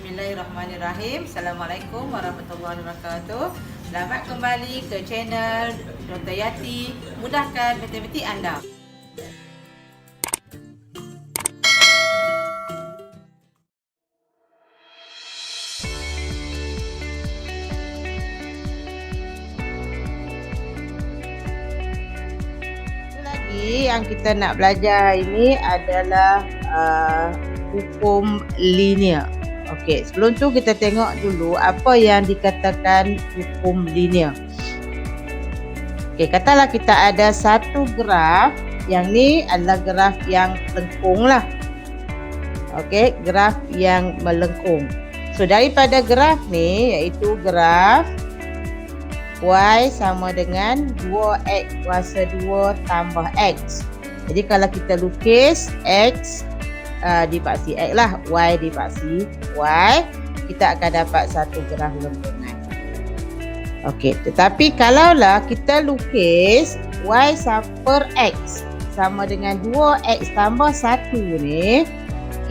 Bismillahirrahmanirrahim. Assalamualaikum warahmatullahi wabarakatuh. Selamat kembali ke channel Dr. Yati, mudahkan matematik anda. Lagi yang kita nak belajar ini adalah hukum linear. Okey, sebelum tu kita tengok dulu apa yang dikatakan hukum linear. Okey, katalah kita ada satu graf, yang ni adalah graf yang lengkung lah. Okey, graf yang melengkung. So daripada graf ni, iaitu graf Y sama dengan 2X kuasa 2 tambah X. Jadi kalau kita lukis X dipaksi X lah, Y dipaksi Y, kita akan dapat satu graf lengkungan. Okey, tetapi kalaulah kita lukis Y per X sama dengan 2X tambah 1 ni,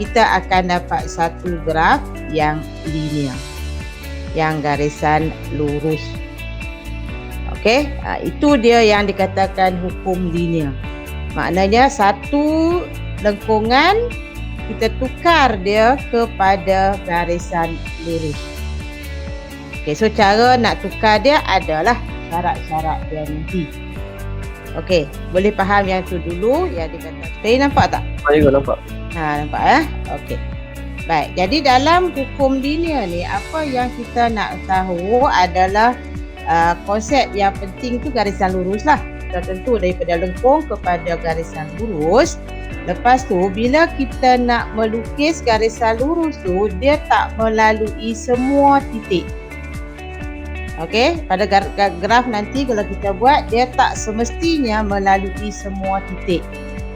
kita akan dapat satu graf yang linear, yang garisan lurus. Okey, itu dia yang dikatakan hukum linear. Maknanya satu lengkungan kita tukar dia kepada garisan lurus. Okey, so cara nak tukar dia adalah syarat-syarat dia nanti. Okey, boleh faham yang tu dulu yang dikatakan. Tadi nampak tak? Saya nampak. Nampak ya? Okey. Baik, jadi dalam hukum linear ni apa yang kita nak tahu adalah konsep yang penting tu garisan lurus lah. Kita tentu daripada lengkung kepada garisan lurus. Lepas tu bila kita nak melukis garisan lurus tu, dia tak melalui semua titik. Okey, pada graf nanti kalau kita buat, dia tak semestinya melalui semua titik.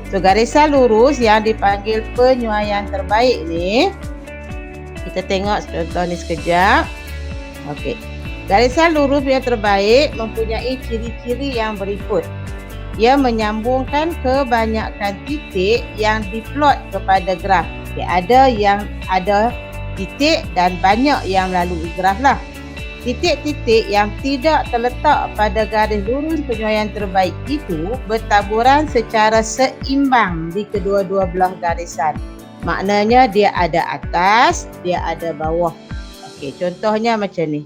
So garisan lurus yang dipanggil penyuaian terbaik ni, kita tengok contoh ni sekejap. Okey, garisan lurus yang terbaik mempunyai ciri-ciri yang berikut. Ia menyambungkan kebanyakan titik yang diplot kepada graf. Okay, ada yang ada titik dan banyak yang melalui graf lah. Titik-titik yang tidak terletak pada garis lurus penyuaian terbaik itu bertaburan secara seimbang di kedua-dua belah garisan. Maknanya dia ada atas, dia ada bawah. Okey, contohnya macam ni.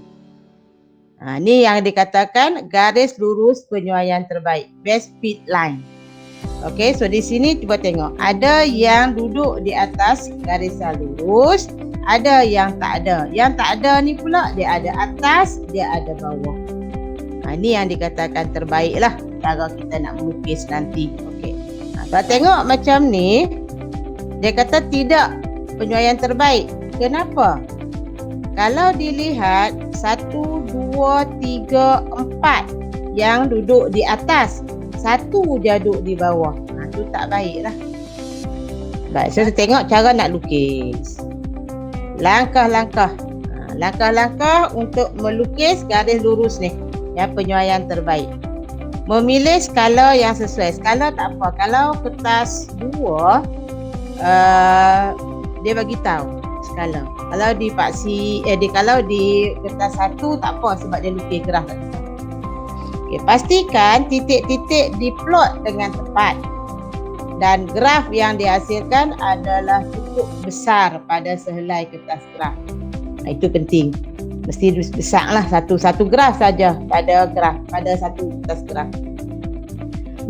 Ni yang dikatakan garis lurus penyuaian terbaik, best fit line. Okey, so di sini cuba tengok. Ada yang duduk di atas garisan lurus, ada yang tak ada. Yang tak ada ni pula dia ada atas, dia ada bawah. Ni yang dikatakan terbaik lah cara kita nak melukis nanti. Okey. Kalau tengok macam ni, dia kata tidak penyuaian terbaik. Kenapa? Kalau dilihat 1, 2, 3, 4 yang duduk di atas, satu je duduk di bawah. Itu tak baik lah. Baik, saya tengok cara nak lukis. Langkah-langkah. Langkah-langkah untuk melukis garis lurus ni, yang penyuaian terbaik. Memilih skala yang sesuai. Skala tak apa. Kalau kertas 2, dia bagi tahu skala. Kalau kalau di kertas 1 tak apa sebab dia lukis graf. Okey, pastikan titik-titik diplot dengan tepat dan graf yang dihasilkan adalah cukup besar pada sehelai kertas graf. Itu penting. Mesti besar lah satu graf saja pada satu kertas graf.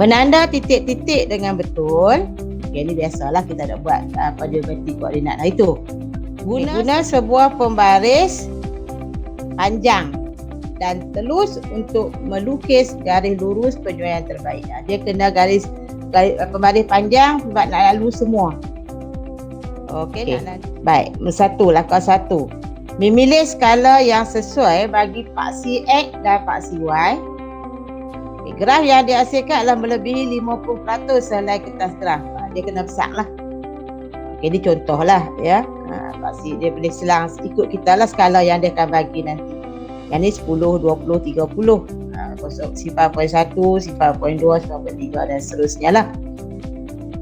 Menanda titik-titik dengan betul. Okey, ini biasalah kita nak buat geometri koordinat. Itu guna sebuah pembaris panjang dan telus untuk melukis garis lurus penyuaian terbaik. Dia kena garis pembaris panjang sebab nak lalu semua. Okey. Baik, langkah 1. Memilih skala yang sesuai bagi paksi X dan paksi Y. Graf yang dihasilkan adalah melebihi 50% sehelai kertas graf. Dia kena besar lah. Okey, ini contoh lah ya. Paksi dia boleh selang ikut kita lah skala yang dia akan bagi nanti. Yang ni 10, 20, 30. 0.1, 0.2, 0.3 dan seterusnya lah.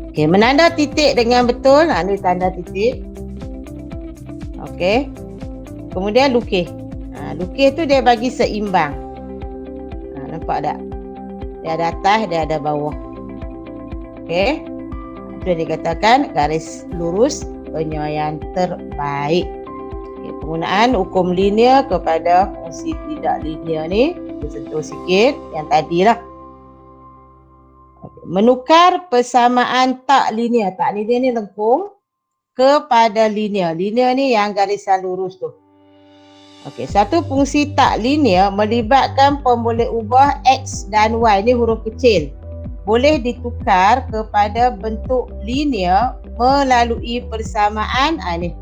Okey, menanda titik dengan betul. Ni tanda titik. Okey. Kemudian lukis. Lukis tu dia bagi seimbang. Nampak tak? Dia ada atas, dia ada bawah. Okey. Itu yang dikatakan garis lurus penyampaian terbaik. Okay, penggunaan hukum linear kepada fungsi tidak linear ni, kita sentuh sikit yang tadilah. Okay. Menukar persamaan tak linear. Tak linear ni lengkung kepada linear. Linear ni yang garisan lurus tu. Okey, satu fungsi tak linear melibatkan pemboleh ubah X dan Y. Ni huruf kecil. Boleh ditukar kepada bentuk linear melalui persamaan ni.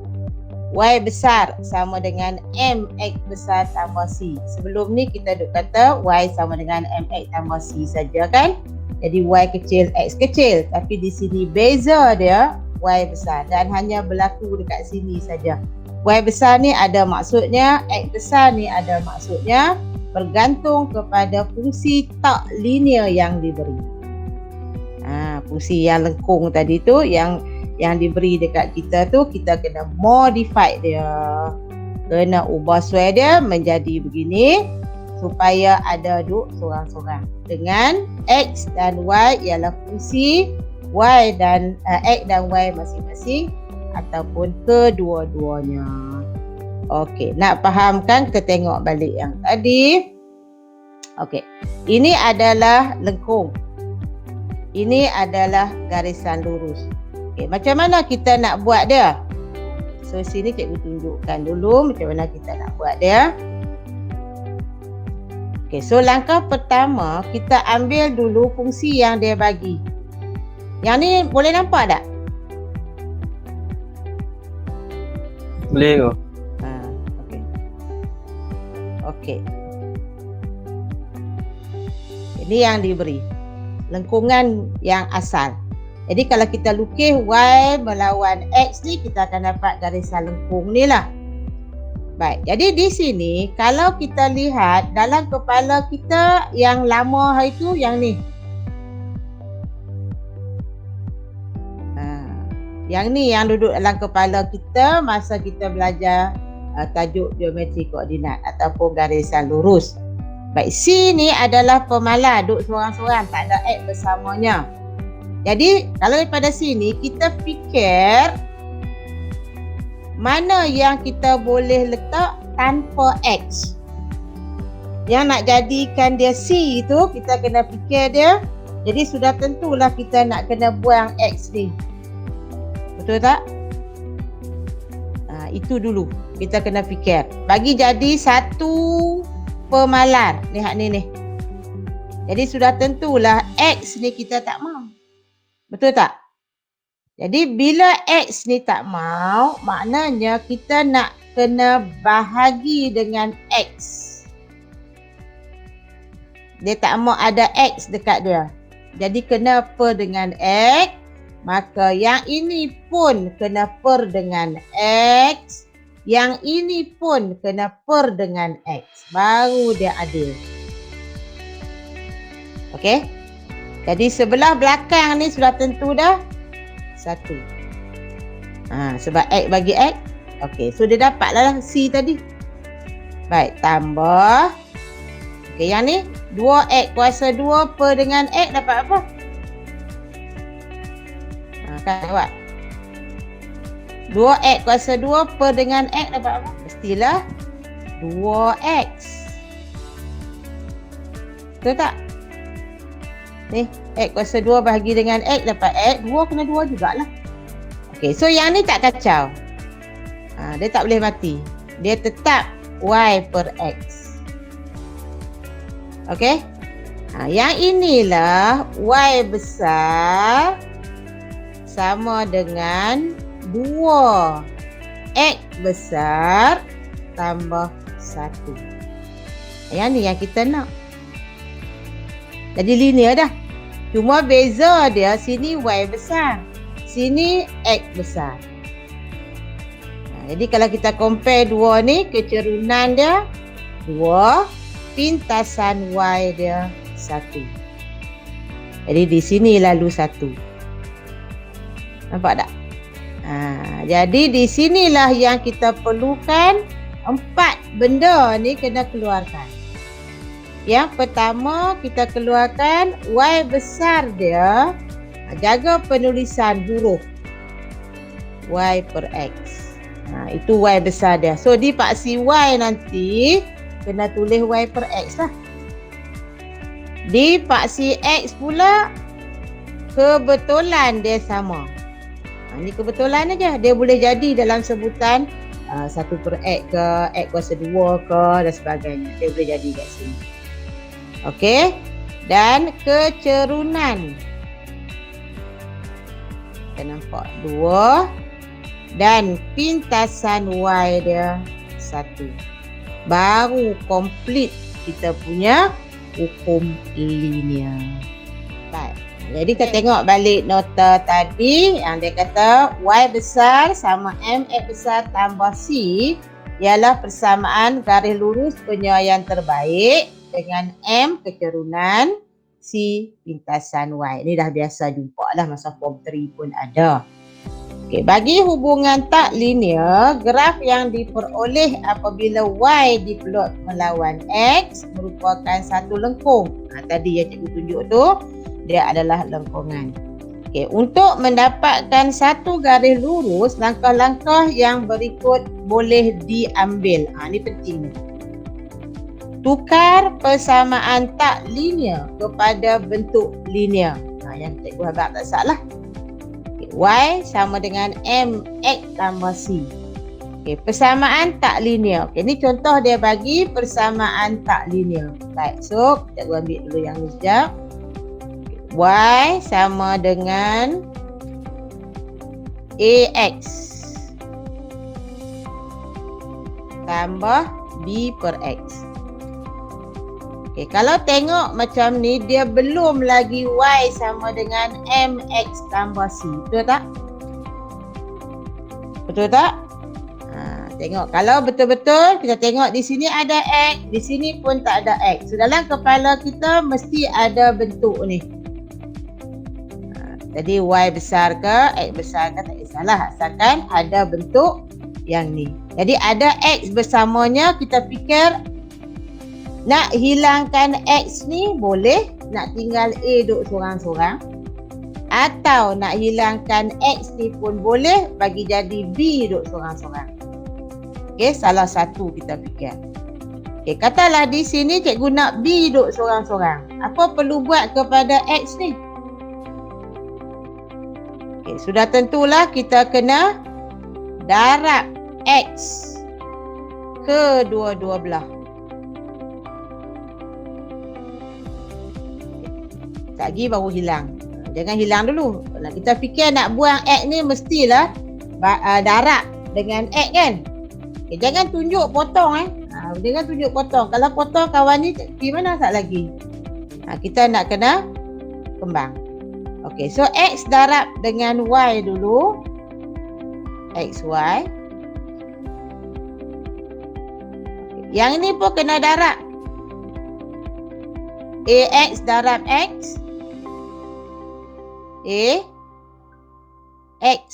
Y besar sama dengan MX besar tambah C. Sebelum ni kita duk kata Y sama dengan MX tambah C saja kan. Jadi Y kecil, X kecil. Tapi di sini beza dia Y besar dan hanya berlaku dekat sini saja. Y besar ni ada maksudnya, X besar ni ada maksudnya, bergantung kepada fungsi tak linear yang diberi. Fungsi yang lengkung tadi tu yang diberi dekat kita tu, kita kena modify dia. Kena ubah suai dia menjadi begini supaya ada duk sorang-sorang. Dengan X dan Y ialah fungsi Y dan X dan Y masing-masing ataupun kedua-duanya. Okey, nak fahamkan kita tengok balik yang tadi. Okey, ini adalah lengkung. Ini adalah garisan lurus. Okey, macam mana kita nak buat dia? So sini cikgu tunjukkan dulu macam mana kita nak buat dia. Okey, so langkah pertama kita ambil dulu fungsi yang dia bagi. Yang ni boleh nampak tak? Boleh ke? Okey. Okey. Ini yang diberi. Lengkungan yang asal. Jadi kalau kita lukis Y melawan X ni, kita akan dapat garisan lengkung ni lah. Baik, jadi di sini kalau kita lihat dalam kepala kita yang lama hari tu yang ni. Yang ni yang duduk dalam kepala kita masa kita belajar tajuk geometri koordinat ataupun garisan lurus. Baik, C ni adalah pemalar, duduk seorang-seorang, tak ada X bersamanya. Jadi kalau daripada sini kita fikir mana yang kita boleh letak tanpa X. Yang nak jadikan dia C tu kita kena fikir dia. Jadi sudah tentulah kita nak kena buang X ni. Betul tak? Itu dulu kita kena fikir. Bagi jadi satu pemalar. Lihat ni. Jadi sudah tentulah X ni kita tak mau. Betul tak? Jadi bila X ni tak mau, maknanya kita nak kena bahagi dengan X. Dia tak mau ada X dekat dia. Jadi kena per dengan X. Maka yang ini pun kena per dengan X. Yang ini pun kena per dengan X. Baru dia adil. Okey? Jadi sebelah belakang ni sudah tentu dah 1. Sebab X bagi X. Okey, so dia dapatlah C tadi. Baik, tambah. Okey, yang ni 2X kuasa 2 per dengan X dapat apa? Kan jawab. 2X kuasa 2 per dengan X dapat apa? Mestilah 2X. Betul tak? Ni, X kuasa 2 bahagi dengan X dapat X. 2 kena 2 jugalah. Okey, so yang ni tak kacau. Dia tak boleh mati. Dia tetap Y per X. Okey? Yang inilah Y besar sama dengan 2 X besar tambah 1. Yang ni yang kita nak. Jadi linear dah. Cuma beza dia sini Y besar. Sini X besar. Jadi kalau kita compare dua ni, kecerunan dia 2, pintasan Y dia 1. Jadi di sini lalu 1. Nampak tak? Jadi di sinilah yang kita perlukan 4 benda ni kena keluarkan. Yang pertama kita keluarkan Y besar dia, jaga penulisan huruf Y per X. Itu Y besar dia. So di paksi Y nanti kena tulis Y per X lah. Di paksi X pula kebetulan dia sama. Ni kebetulan aja. Dia boleh jadi dalam sebutan 1 per X ke, X kuasa 2 ke dan sebagainya. Dia boleh jadi kat sini. Okey. Dan kecerunan. Kita nampak 2. Dan pintasan Y dia 1. Baru komplit kita punya hukum linear. Baik. Jadi kita tengok balik nota tadi yang dia kata Y besar sama MX besar tambah C ialah persamaan garis lurus penyuaian terbaik dengan M kecerunan, C pintasan Y. Ini dah biasa jumpa lah, masa form 3 pun ada. Okay, bagi hubungan tak linear, graf yang diperoleh apabila Y diplot melawan X merupakan satu lengkung. Tadi yang cikgu tunjuk tu, dia adalah lengkungan. Okay, untuk mendapatkan satu garis lurus, langkah-langkah yang berikut boleh diambil. Ini penting. Tukar persamaan tak linear kepada bentuk linear. Yang cikgu harap tak salah. Y sama dengan MX tambah C. Okay, persamaan tak linear. Okay, ni contoh dia bagi persamaan tak linear. Baik, so kita ambil dulu yang ni sekejap. Y sama dengan AX tambah B per X. Okay, kalau tengok macam ni, dia belum lagi Y sama dengan MX tambah C. Betul tak? Betul tak? Tengok. Kalau betul-betul, kita tengok di sini ada X, di sini pun tak ada X. So, dalam kepala kita mesti ada bentuk ni. Jadi Y besar ke, X besar ke, tak kisahlah. Asalkan ada bentuk yang ni. Jadi ada X bersamanya, kita fikir nak hilangkan X ni boleh, nak tinggal A duduk sorang-sorang. Atau nak hilangkan X ni pun boleh, bagi jadi B duduk sorang-sorang. Okey, salah satu kita fikir. Okey, katalah di sini cikgu nak B duduk sorang-sorang. Apa perlu buat kepada X ni? Okey, sudah tentulah kita kena darab X kedua-dua belah. Lagi baru hilang. Jangan hilang dulu. Kita fikir nak buang X ni mestilah darab dengan X kan. Okay, jangan tunjuk potong jangan tunjuk potong. Kalau potong kawan ni di mana sat lagi. Kita nak kena kembang. Okey, so X darab dengan Y dulu. XY. Yang ini pun kena darab. AX darab X. A X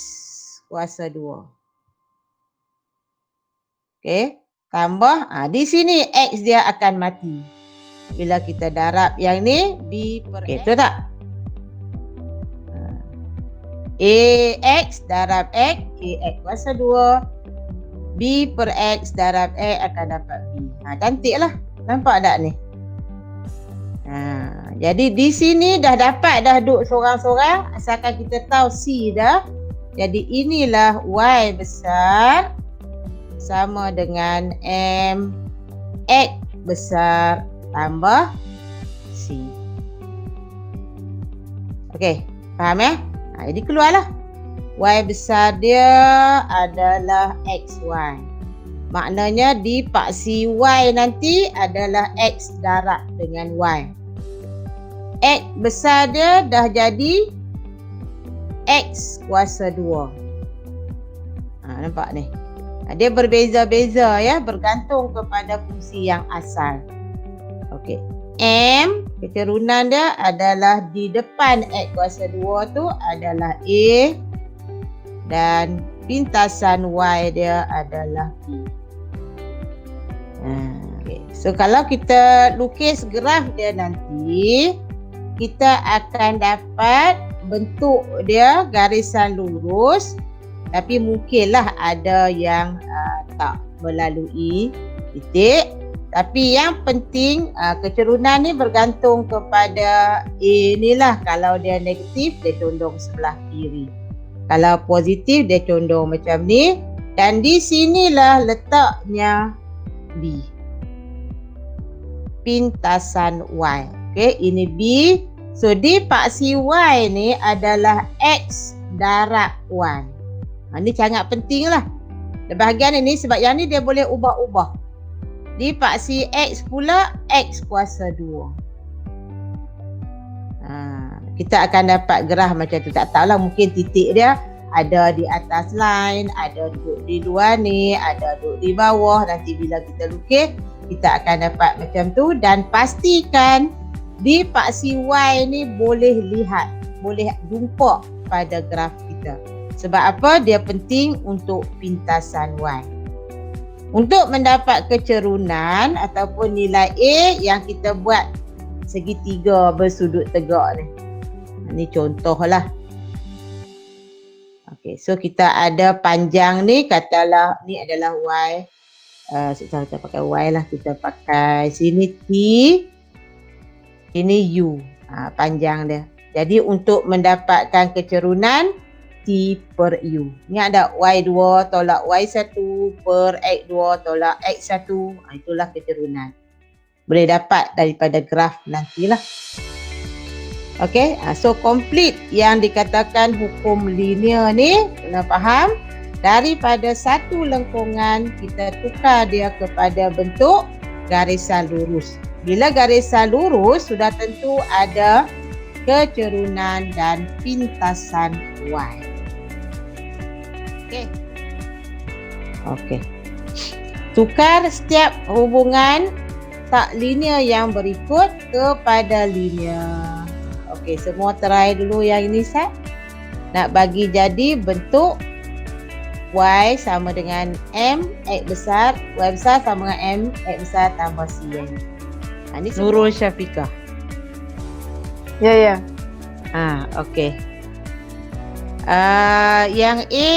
kuasa 2. Okey, tambah di sini X dia akan mati. Bila kita darab yang ni B per X. Betul tak? AX darab X, AX kuasa 2. B per X darab X akan dapat B. Cantiklah. Nampak tak ni? Jadi di sini dah dapat dah duduk sorang-sorang, asalkan kita tahu C dah. Jadi inilah Y besar sama dengan M X besar tambah C. Okey, faham ya? Jadi keluarlah. Y besar dia adalah XY. Maknanya di paksi Y nanti adalah X darab dengan Y. X besar dia dah jadi X kuasa 2. Nampak ni. Dia berbeza-beza ya, bergantung kepada fungsi yang asal. Okey. M, kecerunan dia adalah di depan X kuasa 2 tu adalah A. Dan pintasan Y dia adalah B. Okay. So kalau kita lukis graf dia nanti, kita akan dapat bentuk dia garisan lurus, tapi mungkinlah ada yang tak melalui titik. Tapi yang penting kecerunan ni bergantung kepada A ni lah. Kalau dia negatif, dia condong sebelah kiri. Kalau positif, dia condong macam ni. Dan di sinilah letaknya B. Pintasan Y. Okay, ini B. So, di paksi Y ni adalah X darab Y. Ini sangat penting lah. Bahagian ini sebab yang ni dia boleh ubah-ubah. Di paksi X pula, X kuasa 2. Kita akan dapat graf macam tu. Tak tahulah, mungkin titik dia ada di atas line, ada duduk di luar ni, ada duduk di bawah. Nanti bila kita lukis, kita akan dapat macam tu. Dan pastikan di paksi Y ni boleh lihat, boleh jumpa pada graf kita. Sebab apa? Dia penting untuk pintasan Y. Untuk mendapat kecerunan ataupun nilai A yang kita buat segitiga bersudut tegak ni. Ini contohlah. Okey, so kita ada panjang ni, katalah ni adalah Y. Kita pakai Y lah, kita pakai sini T, ini U. Panjang dia. Jadi untuk mendapatkan kecerunan T per U. Ni ada Y2 tolak Y1 per X2 tolak X1. Itulah kecerunan. Boleh dapat daripada graf nantilah. Okay, so complete yang dikatakan hukum linear ni, kena faham. Daripada satu lengkungan, kita tukar dia kepada bentuk garisan lurus. Bila garisan lurus, sudah tentu ada kecerunan dan pintasan Y. Okey. Tukar setiap hubungan tak linear yang berikut kepada linear. Okey, semua try dulu yang ini Sat. Nak bagi jadi bentuk Y sama dengan M X besar, Y besar sama dengan M X besar tambah CN. Ini Nurul Syafiqah. Ya. Okey. Yang A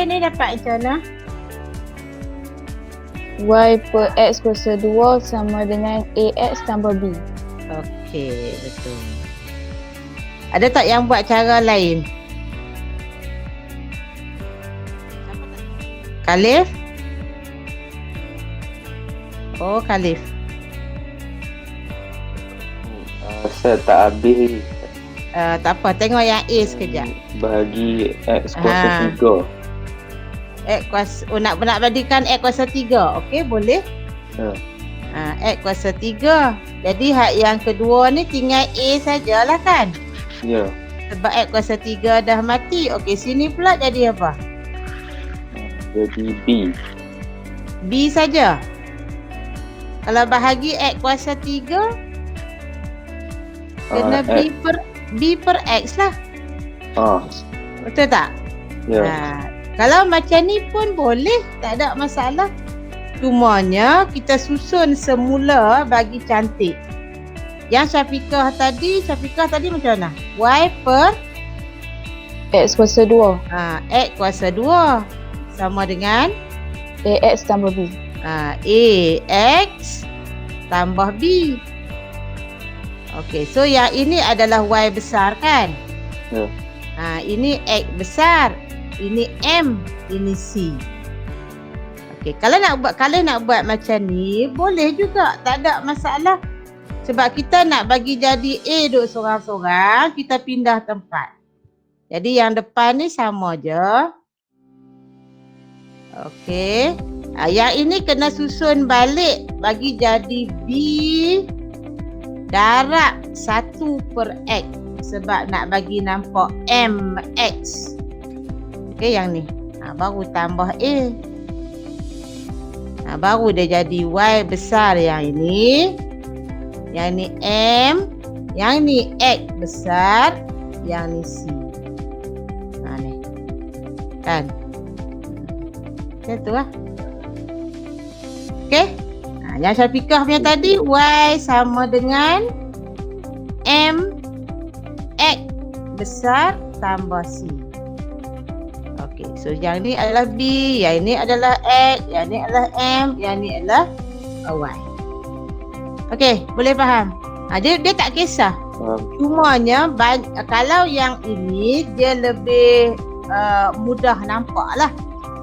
ni dapat macam mana? Y per X kuasa 2 sama dengan AX tambah B. Okey, betul. Ada tak yang buat cara lain? Khalif? Oh, Khalif. Saya tak habis. Tak apa, tengok yang A sekejap. Bahagi X kuasa 3. X kuasa, nak badikan X kuasa 3. Okey, boleh? X kuasa 3. Jadi hak yang kedua ni tinggal A sajalah kan? Ya. Sebab X kuasa 3 dah mati. Okey, sini pula jadi apa? Jadi B. B saja. Kalau bahagi X kuasa 3, kena B per X lah. Betul tak? Ya. Kalau macam ni pun boleh, tak ada masalah. Cumanya kita susun semula bagi cantik. Yang Syafiqah tadi macam mana? Y per X kuasa 2. X kuasa 2 sama dengan AX tambah B. AX tambah B. Okey, so yang ini adalah Y besar kan? Ya. Ini X besar, ini M, ini C. Okey, kalau nak buat macam ni, boleh juga, tak ada masalah. Sebab kita nak bagi jadi A duduk sorang-sorang, kita pindah tempat. Jadi yang depan ni sama je. Okey. Yang ini kena susun balik bagi jadi B darab 1 per X. Sebab nak bagi nampak MX. Okey, yang ni. Baru tambah A. Baru dia jadi Y besar yang ini. Yang ni M. Yang ni X besar. Yang ni C. Ni. Kan? Macam tu lah. Okey. Yang Syafiqah punya tadi Y sama dengan M X besar tambah C. Okey, so yang ni adalah B, yang ini adalah X, yang ni adalah M, yang ni adalah Y. Okey, boleh faham? Dia tak kisah. Cumanya kalau yang ini dia lebih mudah nampak lah.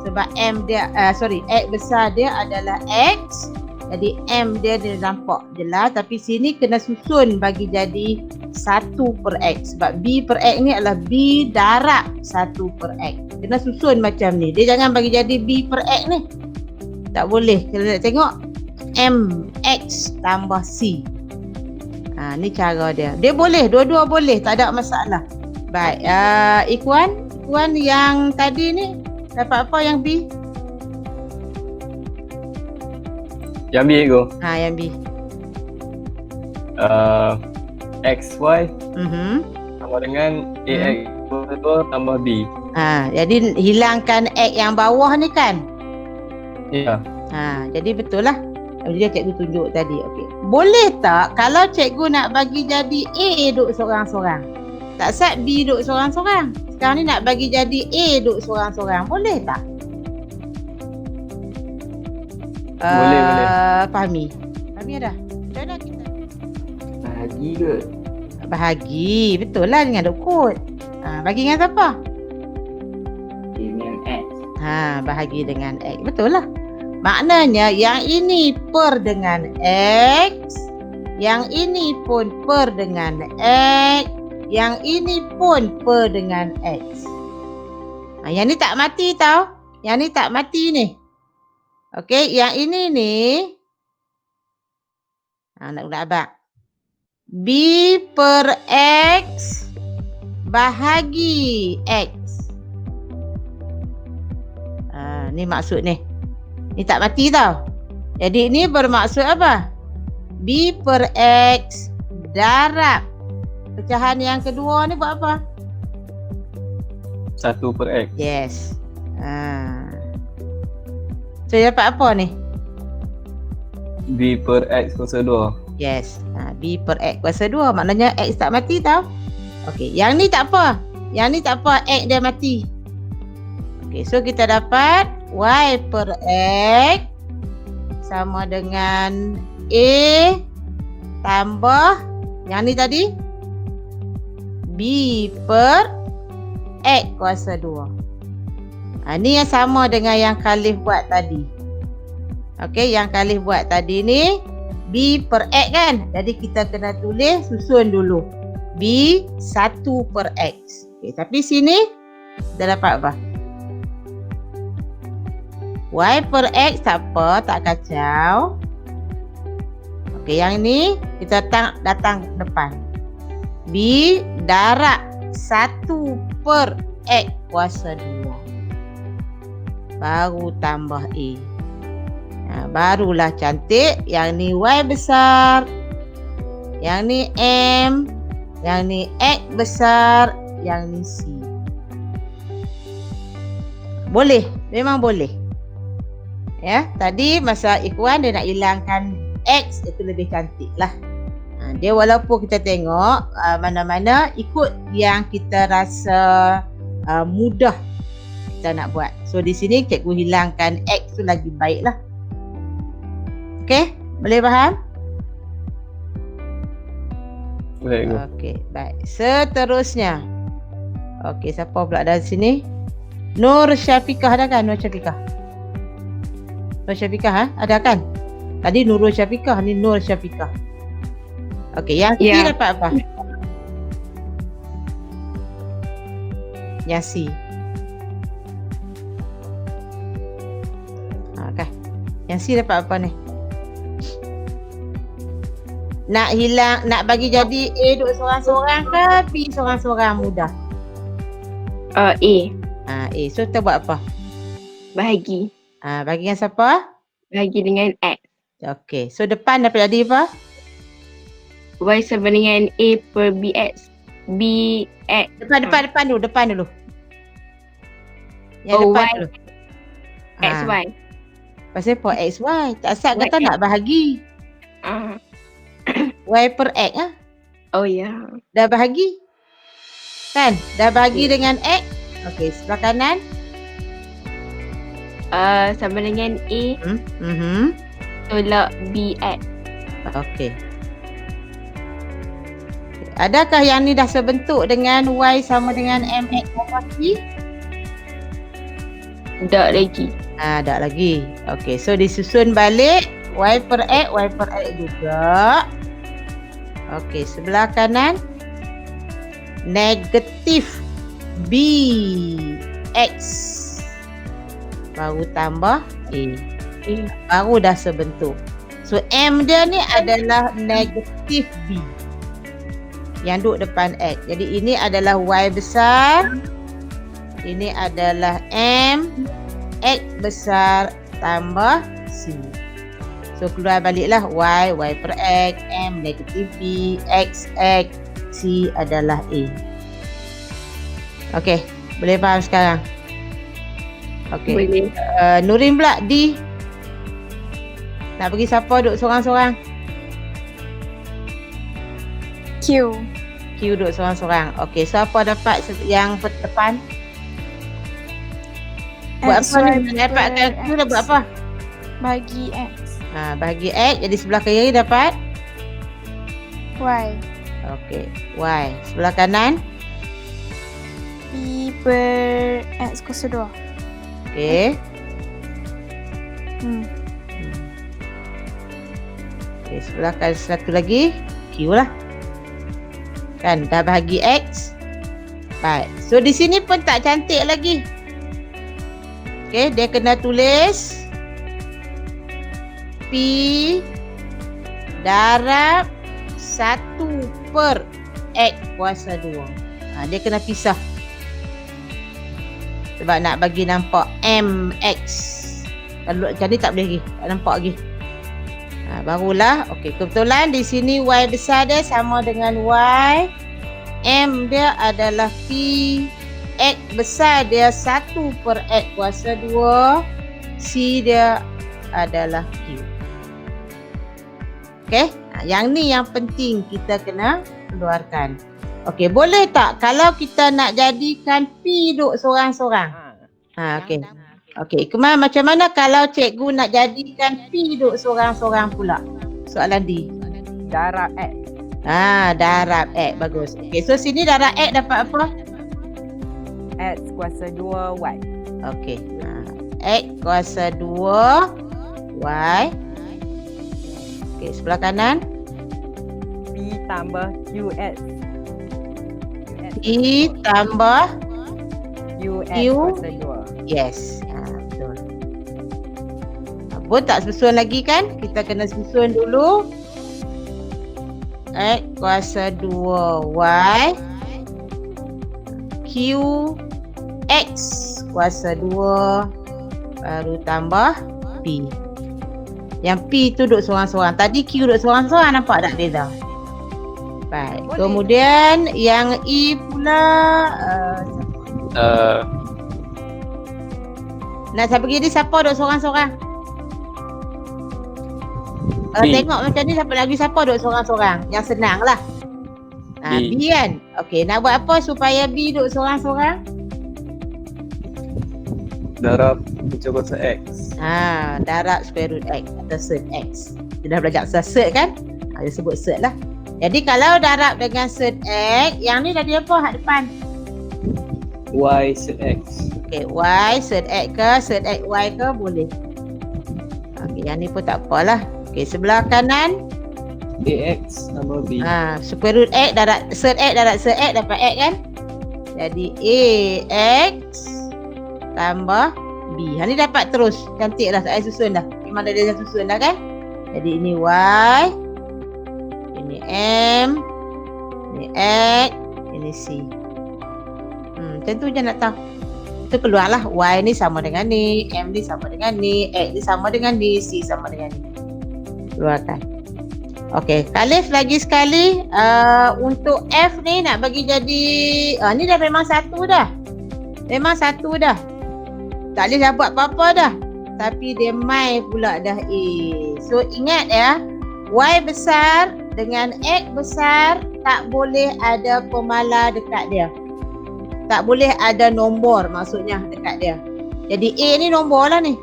Sebab M dia X besar dia adalah X. Jadi M dia nampak jelas. Tapi sini kena susun bagi jadi 1/X. Sebab B per X ni adalah B darab 1/X. Kena susun macam ni. Dia jangan bagi jadi B per X ni. Tak boleh. Kalau nak tengok MX tambah C. Ni cara dia. Dia boleh. Dua-dua boleh. Tak ada masalah. Baik. Ikhwan yang tadi ni dapat apa yang B? Yang B go. Yang B. XY Mhm. sama dengan AX kuasa 2 tambah B. Jadi hilangkan X yang bawah ni kan? Ya. Jadi betul lah. Dia cikgu tunjuk tadi. Okey. Boleh tak kalau cikgu nak bagi jadi A duduk seorang-seorang? Tak sat B duduk seorang-seorang. Sekarang ni nak bagi jadi A duduk seorang-seorang. Boleh tak? Boleh. Fahmi dah. Macam mana kita? Bahagi ke? Bahagi. Betul lah dengan duk kod. Bagi dengan siapa? Dengan X. Bahagi dengan X. Betul lah. Maknanya yang ini per dengan X, yang ini pun per dengan X, yang ini pun per dengan X. Yang ni tak mati tau. Yang ni tak mati ni. Okey, yang ini ni nak guna abang. B per X bahagi X. Ni maksud ni. Ni tak mati tau. Jadi ni bermaksud apa? B per X darab. Pecahan yang kedua ni buat apa? 1/X. Yes. So dapat apa ni? B per X kuasa 2. Yes. B per X kuasa 2. Maknanya X tak mati tau. Okey. Yang ni tak apa. Yang ni tak apa. X dia mati. Okey. So kita dapat Y per X sama dengan A tambah yang ni tadi B per X kuasa 2. Ni yang sama dengan yang Khalif buat tadi. Okey, yang Khalif buat tadi ni B per X kan. Jadi kita kena tulis, susun dulu. B 1/X. Okey, tapi sini dah dapat apa? Y per X tak apa, tak kacau. Okey, yang ni kita datang depan. B darab 1/X kuasa 2. Baru tambah A. Barulah cantik. Yang ni Y besar. Yang ni M. Yang ni X besar. Yang ni C. Boleh. Memang boleh. Ya, tadi masa Ikhwan dia nak hilangkan X, itu lebih cantik lah. Dia walaupun kita tengok mana-mana ikut yang kita rasa mudah kita nak buat. So di sini cikgu hilangkan X tu lagi baik lah. Okey, boleh faham? Boleh go. Okey, baik. Seterusnya. Okey, siapa pula dari sini? Nur Syafiqah ada kan? Nur Syafiqah. Nur Syafiqah ada kan? Tadi Nurul Syafiqah, ni Nur Syafiqah. Okey, yang C dapat apa? Yang C. Okay. Yang C dapat apa ni? Nak hilang, nak bagi jadi A duduk seorang-seorang ke B seorang-seorang mudah? A. A. So kita buat apa? Bahagi. Bagi dengan siapa? Bahagi dengan X. Okey. So depan dapat jadi apa? Y sama dengan A per BX. BX. Depan dulu. Yang Oh, depan Y. dulu. XY. Pasal for X, Y. Tak sat kata Y, nak bahagi. Ah. Y per X lah. Oh ya. Dah bahagi. Kan? Dah bahagi Ya. dengan X. Okey, sebelah kanan. Sama dengan A tolak BX. Okey. Adakah yang ni dah sebentuk dengan Y sama dengan MX tambah C? Tak lagi. Tak lagi. Okey, so disusun balik Y per X juga. Okey, sebelah kanan negatif BX baru tambah A. Baru dah sebentuk. So M dia ni adalah negatif B yang duduk depan X. Jadi ini adalah Y besar. Ini adalah M X besar tambah C. So keluar baliklah Y per X, M negatif B, X, C adalah A. Okey, boleh faham sekarang? Okey. Boleh. Nurin pula D. Nak bagi siapa duduk seorang-seorang? Q. Q duduk seorang-seorang. Okey, so apa dapat yang depan? Buat X, apa Y ni? Dapatkan Q dah buat apa? Bagi X. Bahagi X, jadi sebelah kiri dapat? Y. Okey, Y. Sebelah kanan? P per X kuasa 2. Okey. Hmm. Okey, sebelah kanan satu lagi. Q lah. Kan, dah bahagi X. Baik. So, di sini pun tak cantik lagi. Okey, dia kena tulis P darab 1 per X kuasa 2. Dia kena pisah. Sebab nak bagi nampak MX. Kalau macam ni tak boleh lagi. Tak nampak lagi. Barulah. Okey, kebetulan di sini Y besar dia sama dengan Y. M dia adalah P. X besar dia 1 per X kuasa 2. C dia adalah Q. Okey, yang ni yang penting kita kena keluarkan. Okey, boleh tak kalau kita nak jadikan P duduk seorang-seorang? Okey. Okey, Ikmal, macam mana kalau cikgu nak jadikan P duduk seorang-seorang pula? Soalan D. Darab X. Darab X. Bagus. Okey, so sini darab X dapat apa? X kuasa 2 Y. Okey. X kuasa 2 Y. Okey, sebelah kanan. P tambah QX. P tambah QX Q. kuasa 2. Yes. Betul. Pun tak susun lagi kan? Kita kena susun dulu. X kuasa 2 Y. Q X kuasa 2 baru tambah P. Yang P tu duduk seorang-seorang. Tadi Q duduk seorang-seorang, nampak tak beza? Baik. Kemudian yang E pula nak saya pergi ni siapa duduk seorang-seorang? B. Tengok macam ni siapa duduk seorang-seorang. Yang senang lah. B. B kan? Okey, nak buat apa supaya B duduk seorang-seorang? darab kecil kuasa X. Darab square root X atau set X. Kita dah belajar set kan? Dia sebut set lah. Jadi kalau darab dengan set X, yang ni tadi apa hak depan? Y set X. Okey, Y set X ke set X Y ke boleh. Okey, yang ni pun tak apalah. Okey, sebelah kanan AX tambah B. square root X darab set X dapat X kan? Jadi AX tambah B. Ni dapat terus. Cantik lah. Saya susun dah. Memang dah dia susun dah kan? Jadi ini Y. Ini M. Ini X. Ini C. Tentu je nak tahu. Itu keluarlah Y ni sama dengan ni. M ni sama dengan ni. X ni sama dengan ni. C sama dengan ni. Keluarkan. Okey. Khalif lagi sekali. Untuk F ni nak bagi jadi. Ni dah memang satu dah. Memang satu dah. Tak boleh dah buat apa-apa dah. tapi dia mai pula dah A. So ingat ya, Y besar dengan X besar tak boleh ada pemala dekat dia. Tak boleh ada nombor maksudnya dekat dia. Jadi A ni nombor lah ni.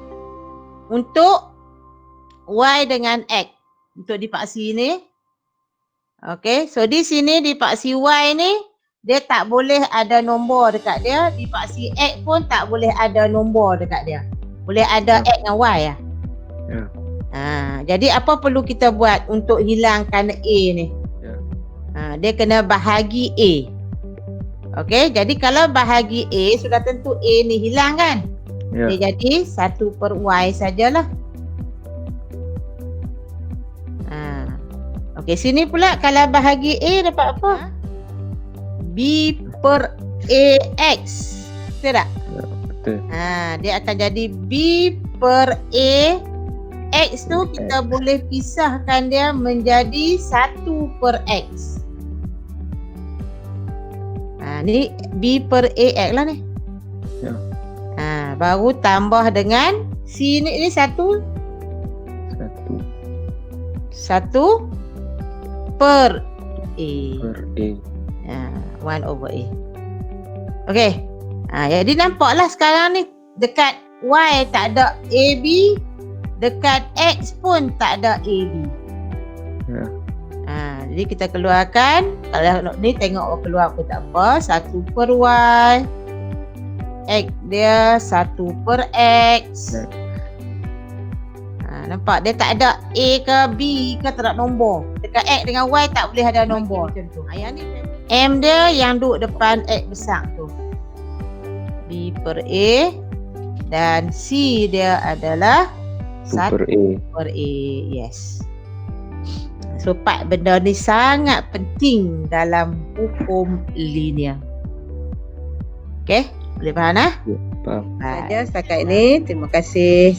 Untuk Y dengan X. Untuk dipaksi ni. Okay, so di sini dipaksi Y ni, dia tak boleh ada nombor dekat dia. Dipaksi X pun tak boleh ada nombor dekat dia. Boleh ada X dengan Y lah. Ya. Jadi apa perlu kita buat untuk hilangkan A ni? Ya. Dia kena bahagi A. Okey, jadi kalau bahagi A, sudah tentu A ni hilang kan? Ya. Dia jadi 1/Y sajalah. Okey, sini pula kalau bahagi A dapat apa? B/AX. Betul tak? Ya, betul. Dia akan jadi B/A. X tu kita boleh pisahkan dia menjadi 1/X. Ni B/AX lah ni. Ya. Baru tambah dengan C ni 1 per A. 1/A. Okey. Jadi nampaklah sekarang ni dekat Y tak ada AB, dekat X pun tak ada AB. Ya. Jadi kita keluarkan, kalau ni tengok keluar pun tak apa, 1/Y. X dia 1/X. Ya. Nampak dia tak ada A ke B ke, tak ada nombor. Dekat X dengan Y tak boleh ada nombor. Macam tu. Yang ni M dia yang duduk depan X besar tu. B/A dan C dia adalah 1/A. Yes. So 4 benda ni sangat penting dalam hukum linear. Okey, boleh faham lah? Ya, faham. Saja setakat ini. Terima kasih.